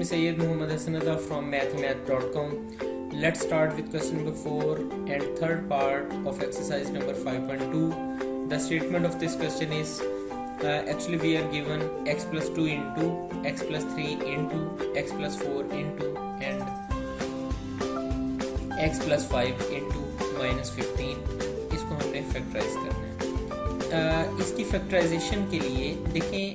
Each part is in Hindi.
me Sayyid Muhammad Hasanullah from mathemath.com. Let's start with question number 4 and third part of exercise number 5.2. The statement of this question is actually we are given x plus 2 into x plus 3 into x plus 4 into and x plus 5 into minus 15. इसको हमने फैक्टराइज करना है। इसकी फैक्टराइजेशन के लिए देखें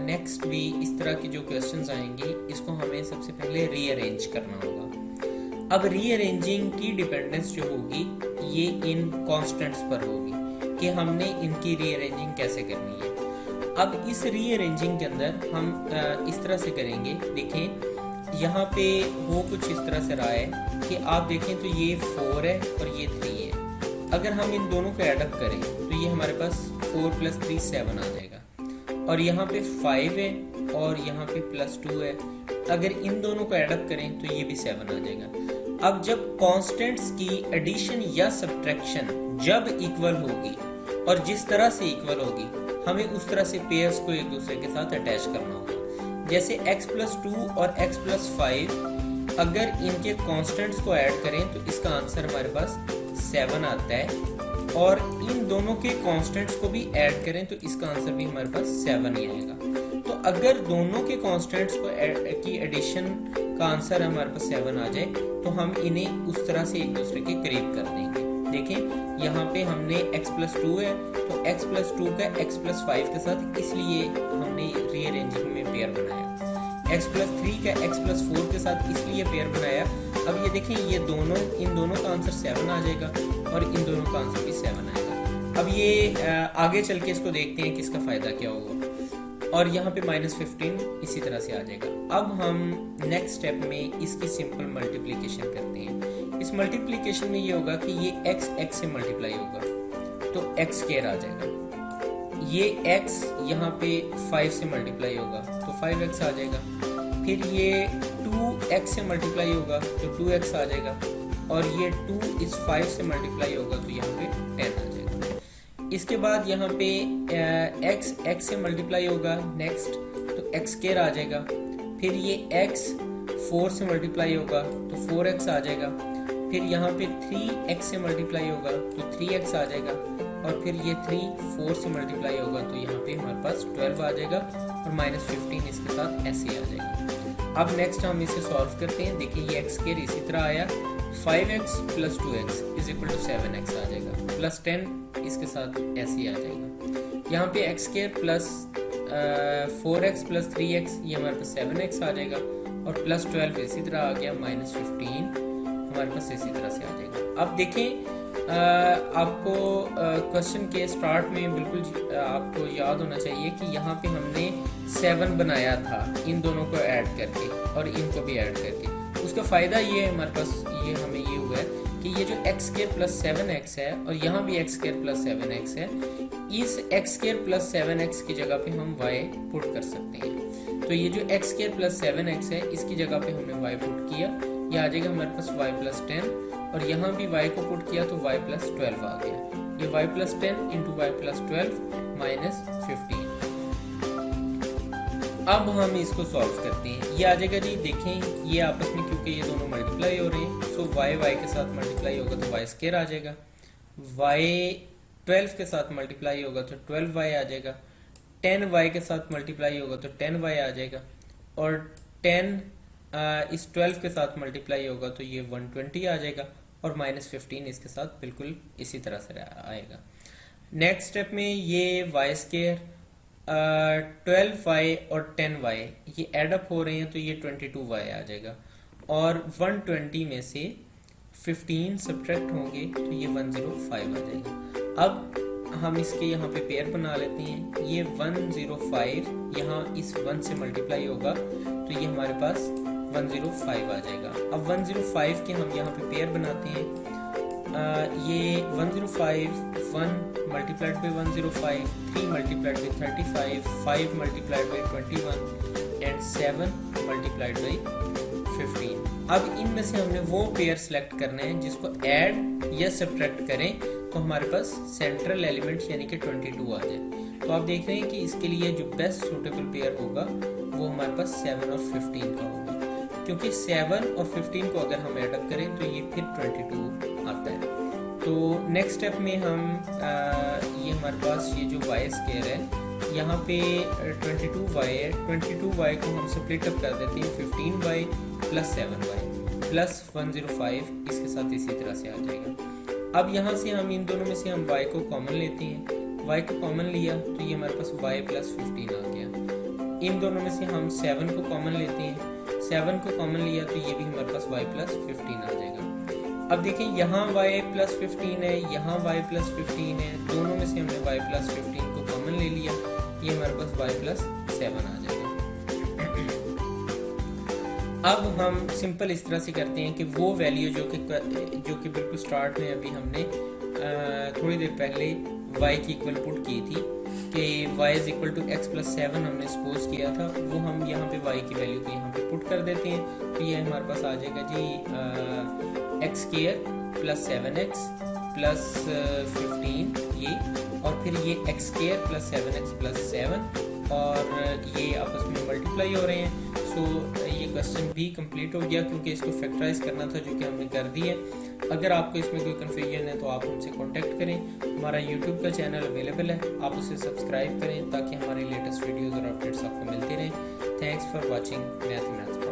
नेक्स्ट भी इस तरह के जो क्वेश्चंस आएंगे इसको हमें सबसे पहले रीअरेंज करना होगा। अब रीअरेंजिंग की डिपेंडेंस जो होगी ये इन कांस्टेंट्स पर होगी कि हमने इनकी रीअरेंजिंग कैसे करनी है। अब इस रीअरेंजिंग के अंदर हम इस तरह से करेंगे। देखें यहाँ पे हो कुछ इस तरह से रहा है कि आप देखें तो ये 4 है और ये 3 है। अगर हम इन दोनों को एडअप करें तो ये हमारे पास 4 + 3 7 आ जाएगा और यहाँ पे 5 है और यहाँ पे +2 है। अगर इन दोनों को एडअप करें तो ये भी 7 आ जाएगा। अब जब कांस्टेंट्स की एडिशन या सब्ट्रैक्शन जब इक्वल होगी और जिस तरह से इक्वल होगी हमें उस तरह से पेयर्स को एक दूसरे के साथ अटैच करना होगा। जैसे x + 2 और x + 5 अगर इनके कांस्टेंट्स को ऐड करें तो इसका आंसर हमारे पास 7 आता है और इन दोनों के कांस्टेंट्स को भी ऐड करें तो इसका आंसर भी हमारे पास 7 ही आएगा। तो अगर दोनों के कांस्टेंट्स को की एडिशन का आंसर हमारे पास 7 आ जाए तो हम इन्हें उस तरह से एक दूसरे के करीब कर देंगे। देखें यहाँ पे हमने x + 2 है तो x + 2 का x + 5 के साथ इसलिए हमने रीअरेंजिंग में पेयर बनाया। x + 3 का x + 4 के साथ इसलिए पेयर बनाया। अब ये देखें ये दोनों इन दोनों का आंसर 7 आ जाएगा और इन दोनों का आंसर भी 7 आएगा। अब ये आगे चल के इसको देखते हैं कि इसका फायदा क्या होगा। और यहाँ पे -15 इसी तरह से आ जाएगा। अब हम नेक्स्ट स्टेप में इसकी सिंपल मल्टीप्लिकेशन करते हैं। इस मल्टीप्लिकेशन में ये होगा कि ये x से मल्टीप्लाई होगा तो x² आ जाएगा। ये x यहाँ पे 5 से मल्टीप्लाई होगा तो 5x आ जाएगा। फिर ये 2x से मल्टीप्लाई होगा तो 2x आ जाएगा और ये 2 इस 5 से मल्टीप्लाई होगा तो यहाँ पे 10 आ जाएगा। इसके बाद यहाँ पे x से मल्टीप्लाई होगा नेक्स्ट तो x² आ जाएगा। फिर ये x 4 से मल्टीप्लाई होगा तो 4x आ जाएगा। फिर यहाँ पे 3x से मल्टीप्लाई होगा तो 3x आ जाएगा और फिर ये 3 4 से मल्टीप्लाई होगा तो यहाँ पे हमारे पास 12 आ जाएगा और -15 इसके साथ ऐसे आ जाएगा। अब नेक्स्ट हम इसे सॉल्व करते हैं। देखिए ये x² इसी तरह आया। 5x + 2x = 7x आ जाएगा प्लस 10 इसके साथ ऐसे आ जाएगा। यहाँ पे x² प्लस 4x + 3x ये हमारे पास 7x आ जाएगा और +12 इसी तरह आ गया। -15 हमारे पास इसी तरह से आ जाएगा। अब देखें आपको क्वेश्चन के स्टार्ट में बिल्कुल आपको याद होना चाहिए कि यहाँ पे हमने 7 बनाया था इन दोनों को ऐड करके और इनको भी ऐड करके। उसका फ़ायदा ये है हमारे पास ये हमें ये हुआ है कि ये जो x² + 7x है और यहाँ भी x² + 7x है, इस x² + 7x की जगह पे हम y पुट कर सकते हैं। तो ये जो x² + 7x है इसकी जगह पे हमने y पुट किया, ये आ जाएगा हमारे पास y + 10 और यहाँ भी y को पुट किया तो y + 12 आ गया। ये y + 10 × y + 12 -15। अब हम इसको सॉल्व करते हैं। ये आ जाएगा जी। देखें ये आपस में क्योंकि ये दोनों मल्टीप्लाई हो रहे हैं सो y के साथ मल्टीप्लाई होगा तो y² आ जाएगा। y 12 के साथ मल्टीप्लाई होगा तो 12y आ जाएगा। 10y के साथ मल्टीप्लाई होगा तो 10y आ जाएगा और 10 इस 12 के साथ मल्टीप्लाई होगा तो ये 120 आ जाएगा और -15 इसके साथ बिल्कुल इसी तरह से आएगा। नेक्स्ट स्टेप में ये y², 12y और 10y ये एडअप हो रहे हैं तो ये 22y आ जाएगा और 120 में से 15 सब्ट्रैक्ट होंगे तो ये 105 आ जाएगा। अब हम इसके यहाँ पे पेयर बना लेते हैं। ये 105 यहाँ इस 1 से मल्टीप्लाई होगा तो ये हमारे पास 105 आ जाएगा। अब 105 के हम यहाँ पे पेयर बनाते हैं। ये 105 1 multiplied by 105, 3 multiplied by 35, 5 multiplied by 21 and 7 multiplied by 15। अब इनमें से हमने वो पेयर सेलेक्ट करने हैं जिसको ऐड या सब्ट्रैक्ट करें तो हमारे पास सेंट्रल एलिमेंट यानी कि 22 आ जाए। तो आप देख रहे हैं कि इसके लिए जो बेस्ट सूटेबल पेयर होगा वो हमारे पास 7 और 15 का होगा, क्योंकि 7 और 15 को अगर हम एडअप करें तो ये फिर 22 आता है। तो नेक्स्ट स्टेप में हम ये हमारे पास ये जो वाई स्क्वायर है, यहाँ पे 22y है, 22y को हम स्प्लिट अप कर देते हैं 15y प्लस 7y प्लस 105, इसके साथ इसी तरह से आ जाएगा। अब यहाँ से हम इन दोनों में से हम y को कॉमन लेते हैं, y को कॉमन लिया तो ये हमारे पास y प्लस 15 आ गया। इन दोनों में से हम 7 को कॉमन लेते हैं, 7 को कॉमन लिया तो ये भी हमारे पास y प्लस 15 आ जाएगा। अब देखिए यहाँ y प्लस 15 है, यहाँ y प्लस 15 है, दोनों में से हमने y प्लस 15 को कॉमन ले लिया, ये हमारे पास y प्लस 7 आ जाएगा। अब हम सिंपल इस तरह से करते हैं कि वो वैल्यू जो कि बिल्कुल स्टार्ट में अभी हमने थोड़ी देर पहले y की इक्वल पुट की थी कि y is equal to x plus 7 हमने सपोज किया था, वो हम यहाँ पे y की वैल्यू को यहाँ पे पुट कर देते हैं। तो ये हमारे पास आ जाएगा जी X square plus 7x plus 15 ये, और फिर ये x square plus 7x plus 7 और ये आपस में मल्टीप्लाई हो रहे हैं। सो ये क्वेश्चन भी कंप्लीट हो गया, क्योंकि इसको फैक्टराइज करना था जो कि हमने कर दिया। अगर आपको इसमें कोई कन्फ्यूजन है तो आप हमसे कांटेक्ट करें। हमारा यूट्यूब का चैनल अवेलेबल है, आप उसे सब्सक्राइब करें ताकि हमारे लेटेस्ट वीडियोज़ और अपडेट्स आपको मिलते रहें। Thanks for watching math.